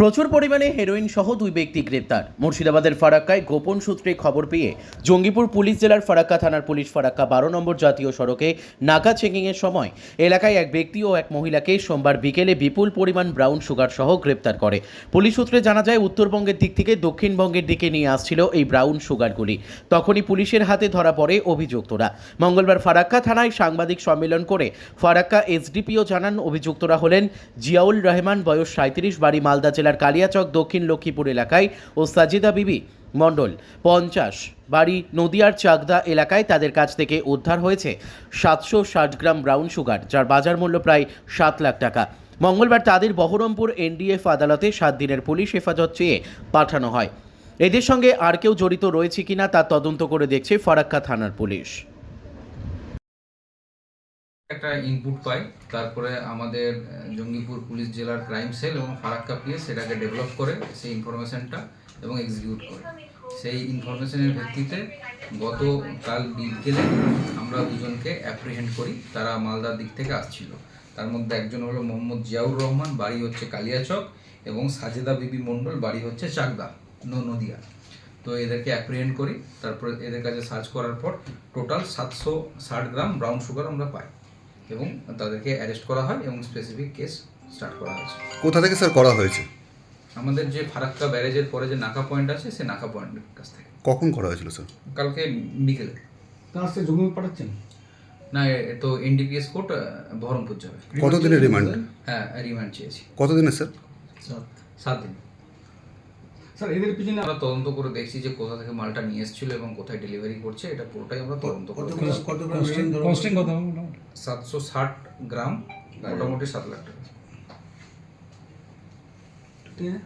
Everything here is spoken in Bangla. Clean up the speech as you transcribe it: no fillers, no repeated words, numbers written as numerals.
প্রচুর পরিমাণে হেরোইন সহ দুই ব্যক্তি গ্রেপ্তার। মুর্শিদাবাদের ফারাক্কায় গোপন সূত্রে খবর পেয়ে জঙ্গিপুর পুলিশ জেলার ফারাক্কা থানার পুলিশ ফারাক্কা 12 নম্বর জাতীয় সড়কে নাকা চেকিংয়ের সময় এলাকায় এক ব্যক্তি ও এক মহিলাকে সোমবার বিকেলে বিপুল পরিমাণ ব্রাউন সুগার সহ গ্রেপ্তার করে। পুলিশ সূত্রে জানা যায়, উত্তরবঙ্গের দিক থেকে দক্ষিণবঙ্গের দিকে নিয়ে আসছিল এই ব্রাউন সুগারগুলি। তখনই পুলিশের হাতে ধরা পড়ে অভিযুক্তরা। মঙ্গলবার ফারাক্কা থানায় সাংবাদিক সম্মেলন করে ফারাক্কা এসডিপিও জানান, অভিযুক্তরা হলেন জিয়াউল রহমান, বয়স 37, বাড়ি মালদা জেলার কালিয়াচক দক্ষিণ লক্ষ্মীপুর এলাকায়, ও সাজিদা বিবি মণ্ডল 50, বাড়ি নদিয়ার চাকদা এলাকায়। তাদের কাছ থেকে উদ্ধার হয়েছে 760 গ্রাম ব্রাউন সুগার, যার বাজার মূল্য প্রায় 7 লাখ টাকা। মঙ্গলবার তাদের বহরমপুর এনডিএফ আদালতে 7 দিনের পুলিশ হেফাজত চেয়ে পাঠানো হয়। এদের সঙ্গে আর কেউ জড়িত রয়েছে কিনা তা তদন্ত করে দেখছে ফারাক্কা থানার পুলিশ। একটা ইনপুট পাই, তারপরে আমাদের জঙ্গিপুর পুলিশ জেলার ক্রাইম সেল এবং ফারাক্কা পিএস সেটাকে ডেভেলপ করে সেই ইনফরমেশনটা এবং এক্সিকিউট করে। সেই ইনফরমেশনের ভিত্তিতে গতকাল বিকেলে আমরা দুজনকে অ্যাপ্রিহেন্ড করি। তারা মালদার দিক থেকে আসছিল। তার মধ্যে একজন হলো মোহাম্মদ জিয়াউর রহমান, বাড়ি হচ্ছে কালিয়াচক, এবং সাজেদা বিবি মণ্ডল, বাড়ি হচ্ছে চাকদা নদিয়া। তো এদেরকে অ্যাপ্রিহেন্ড করি। তারপরে এদের কাছে সার্চ করার পর টোটাল 760 গ্রাম ব্রাউন সুগার আমরা পাই এবং তাদেরকে অ্যারেস্ট করা হয় এবং স্পেসিফিক কেস স্টার্ট করা হয়েছে। কোথা থেকে স্যার করা হয়েছে? আমাদের যে ফারাক্কা ব্যারেজের পরে যে নাকা পয়েন্ট আছে, সে নাকা পয়েন্টের কাছ থেকে। কখন করা হয়েছিল স্যার? কালকে বিকেলে। তার সে জঙ্গি পাঠাচ্ছেন না, তো এনডিপিএস কোর্ট বহরমপুর যাবে। কতদিনের রিমান্ড? হ্যাঁ, রিমান্ড চেয়েছি। কতদিনের স্যার? 7 দিন। স্যার এদের পিছনে আমরা তদন্ত করে দেখছি যে কোথা থেকে মালটা নিয়ে এসেছিল এবং কোথায় ডেলিভারি করছে, এটা পুরোটাই আমরা তদন্ত করছি। 760 গ্রাম, মোটামুটি 7 লাখ টাকা। ঠিক আছে